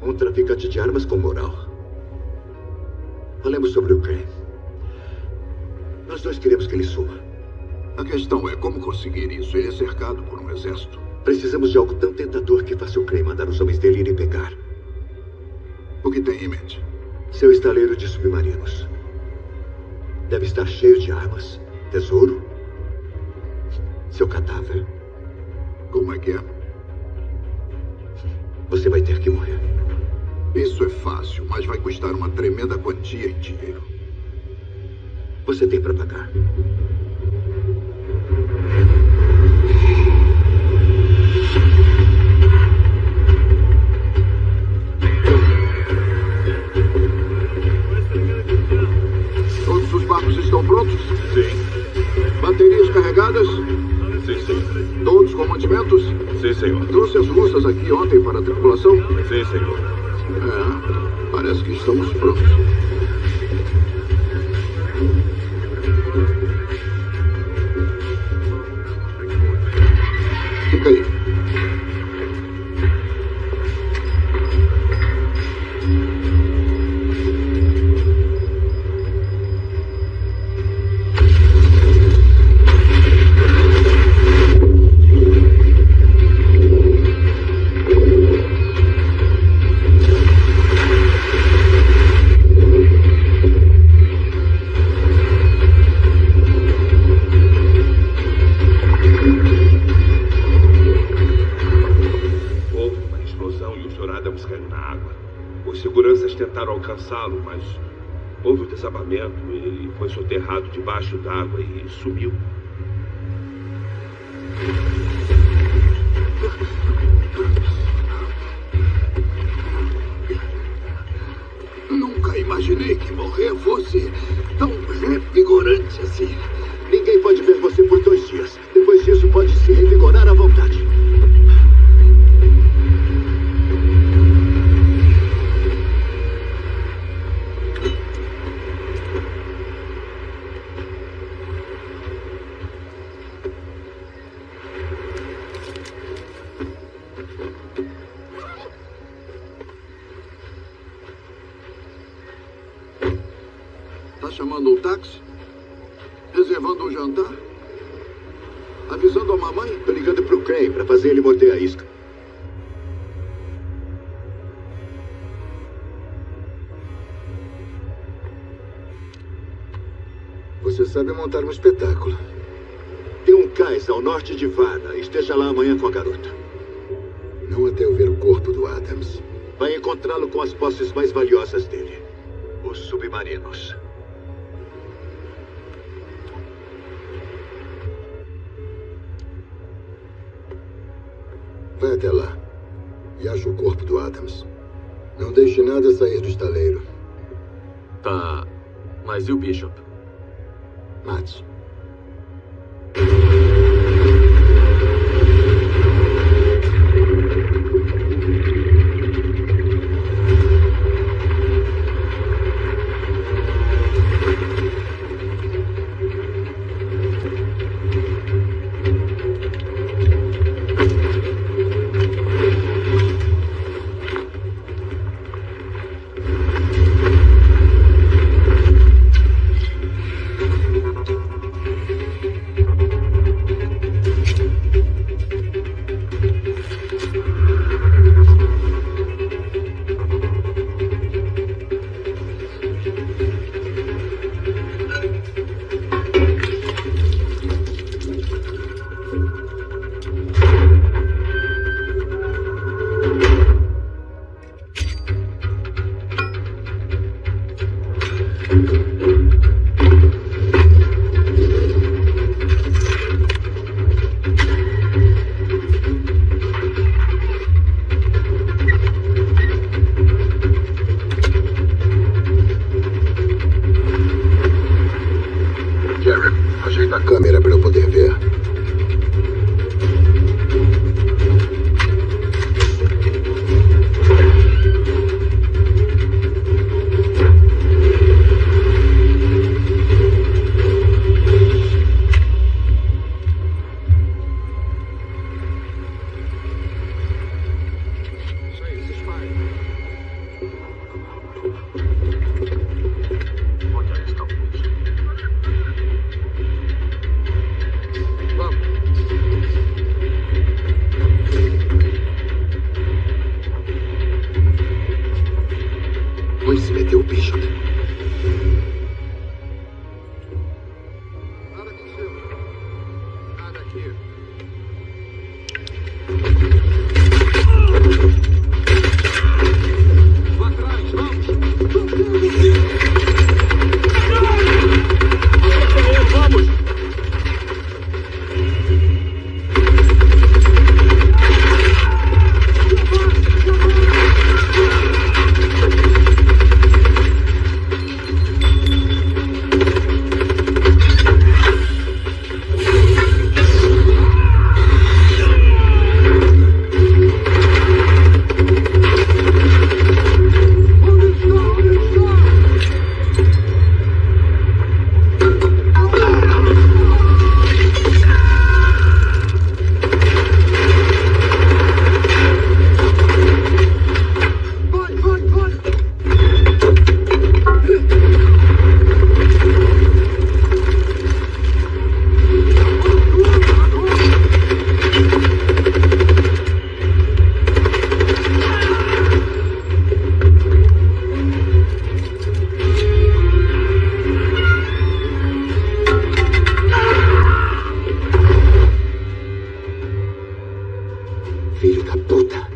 Um traficante de armas com moral. Falemos sobre o Crane. Nós dois queremos que ele suma. A questão é como conseguir isso. Ele é cercado por um exército. Precisamos de algo tão tentador que faça o Crane mandar os homens dele irem pegar. O que tem em mente? Seu estaleiro de submarinos. Deve estar cheio de armas, tesouro. Seu cadáver. Como é que é? Você vai ter que morrer. Isso é fácil, mas vai custar uma tremenda quantia em dinheiro. Você tem para pagar. Todos os barcos estão prontos? Sim. Baterias carregadas? Sim, senhor. Todos com mantimentos? Sim, senhor. Trouxe as louças aqui ontem para a tripulação? Sim, senhor. Parece que estamos prontos. Fica aí. Tentaram alcançá-lo, mas houve um desabamento. Ele foi soterrado debaixo d'água e sumiu. Nunca imaginei que morrer fosse tão vigorante assim. Ninguém pode ver você por 2 dias. Depois disso, pode se revigorar à vontade. Tá chamando um táxi? Reservando um jantar? Avisando a mamãe? Tô ligando pro Crane pra fazer ele morder a isca. Você sabe montar um espetáculo. Tem um cais ao norte de Varna. Esteja lá amanhã com a garota. Não até eu ver o corpo do Adams. Vai encontrá-lo com as posses mais valiosas dele. Os submarinos. Vai até lá e acha o corpo do Adams. Não deixe nada sair do estaleiro. Tá, mas e o Bishop? Mate. Ajeita a câmera para eu poder ver. Onde se meteu o Bishop? Nada aqui, senhor. Nada aqui. Vá atrás, vamos! Vamos! Filho da puta!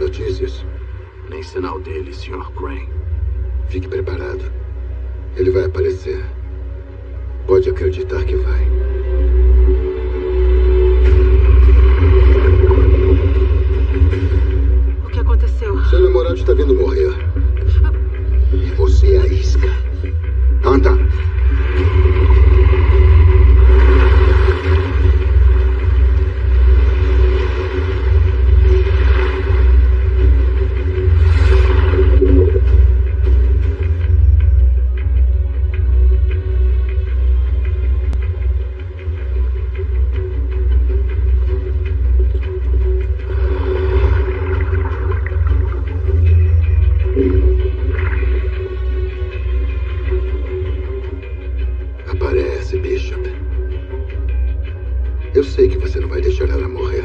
Notícias? Nem sinal dele, Sr. Crane. Fique preparado. Ele vai aparecer. Pode acreditar que vai. O que aconteceu? Seu namorado está vindo morrer. E você é a isca. Anda! Aparece, Bishop. Eu sei que você não vai deixar ela morrer.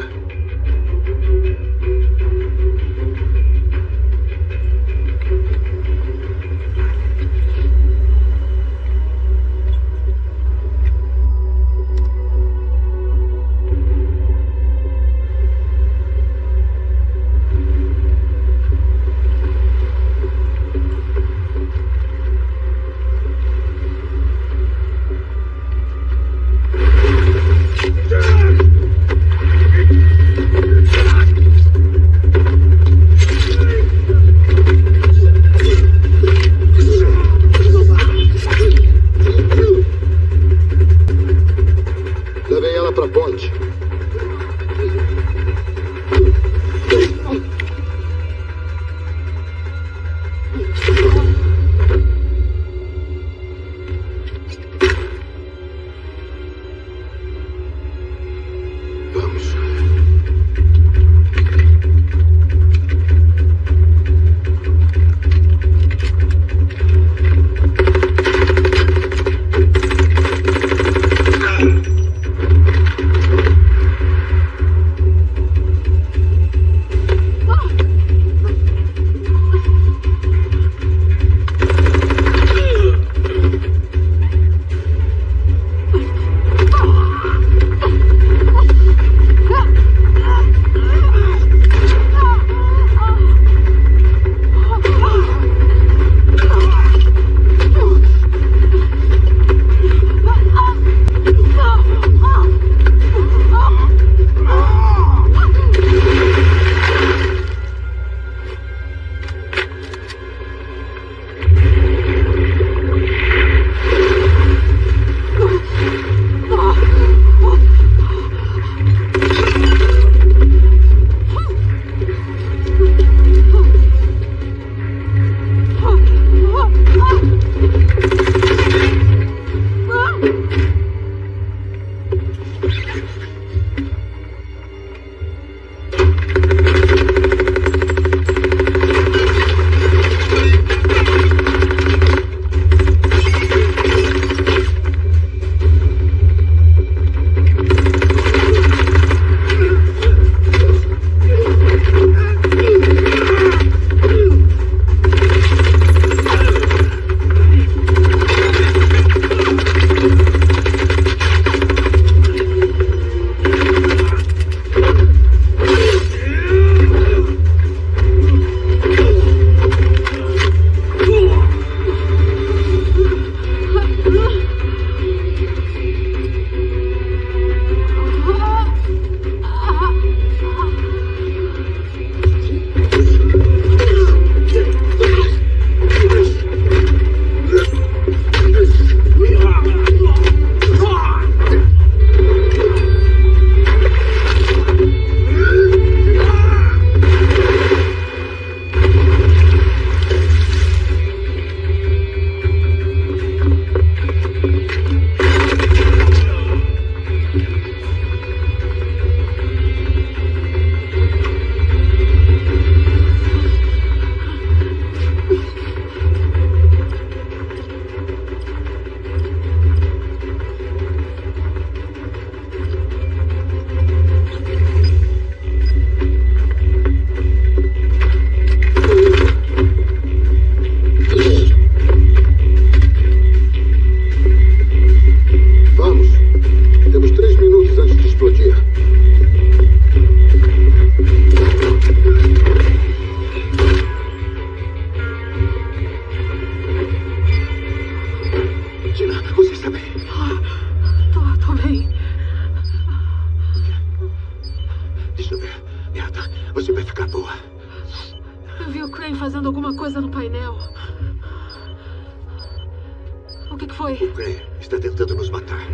O que foi? O Crane está tentando nos matar.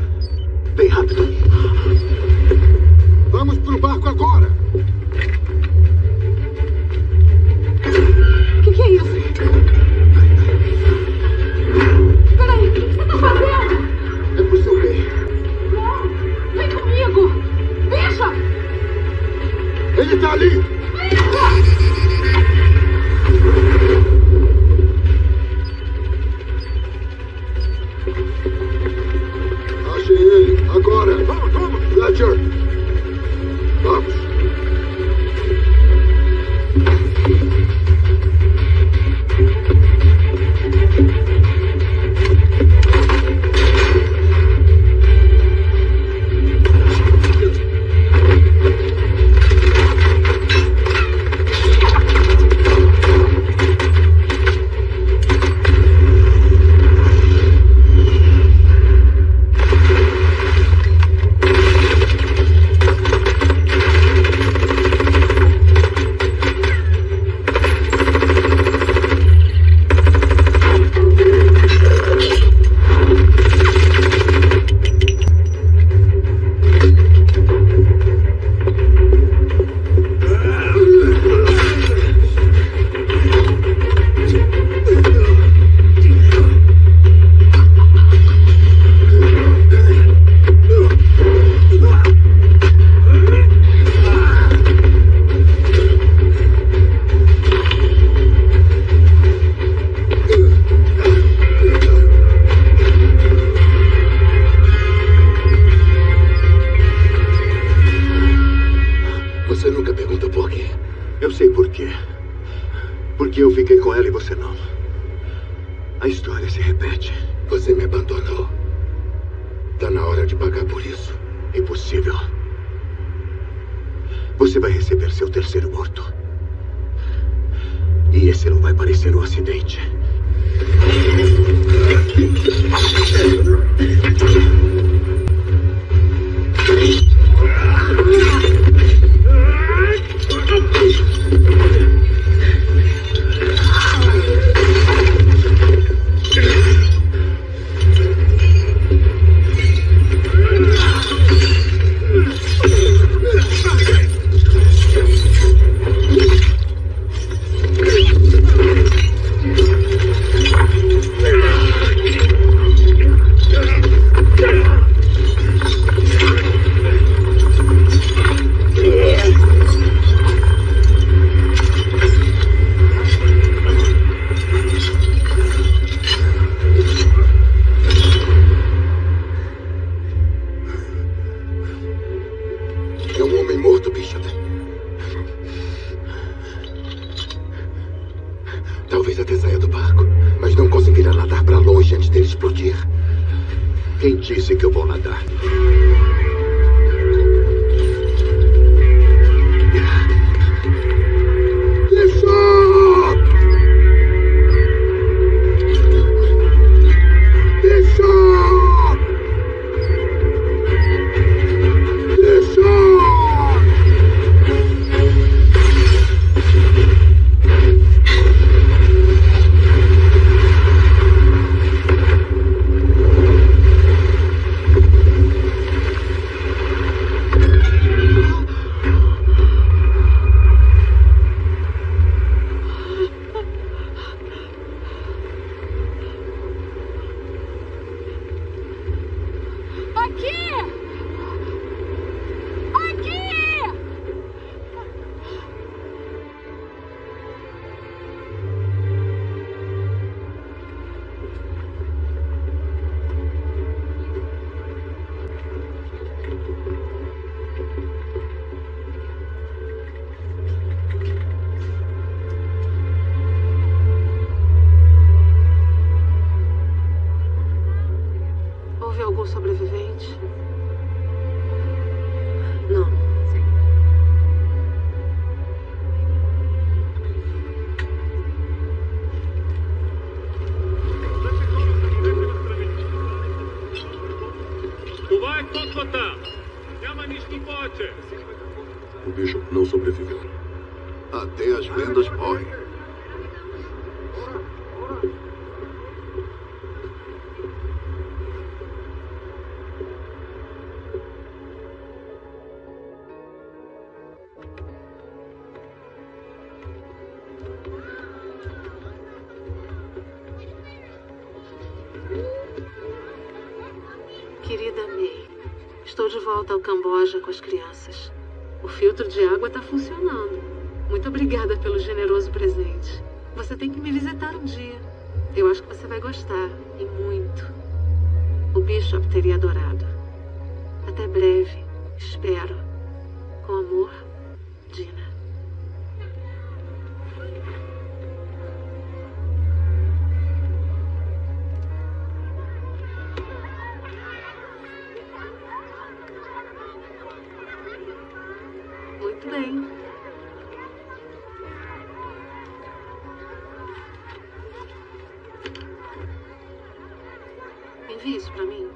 Vem rápido. Vamos pro barco agora! O que é isso? Peraí, o que você tá fazendo? É pro seu bem. Não, vem comigo! Veja! Ele tá ali! Achei ele! Agora! Vamos, vamos! Fletcher! Vamos! Você nunca pergunta por quê. Eu sei por quê. Porque eu fiquei com ela e você não. A história se repete. Você me abandonou. Tá na hora de pagar por isso. Impossível. Você vai receber seu terceiro morto. E esse não vai parecer um acidente. É um homem morto, Bishop. Talvez até saia do barco, mas não conseguirá nadar para longe antes dele explodir. Quem disse que eu vou nadar? Houve algum sobrevivente? Não. O Bishop não sobreviveu. Até as vendas morrem. querida May. Estou de volta ao Camboja com as crianças. O filtro de água está funcionando. Muito obrigada pelo generoso presente. Você tem que me visitar um dia. Eu acho que você vai gostar, e muito. O Bishop teria adorado. Até breve, espero. Com amor, Dina. Muito bem. Envie isso pra mim.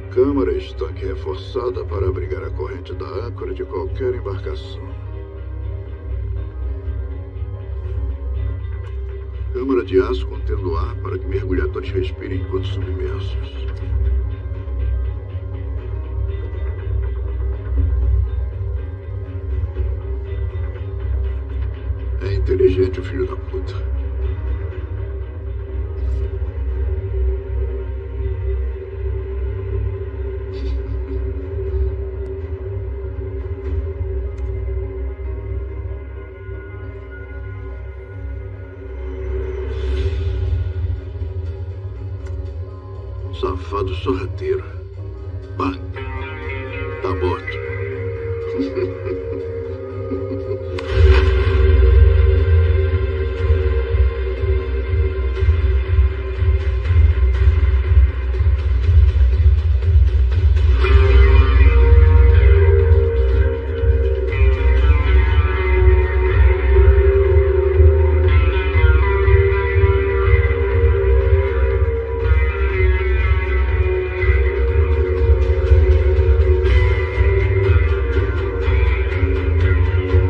A câmara está aqui reforçada para abrigar a corrente da âncora de qualquer embarcação. Câmara de aço contendo ar para que mergulhadores respirem enquanto submersos. É inteligente o filho da puta. Safado sorrateiro. Pá, tá morto.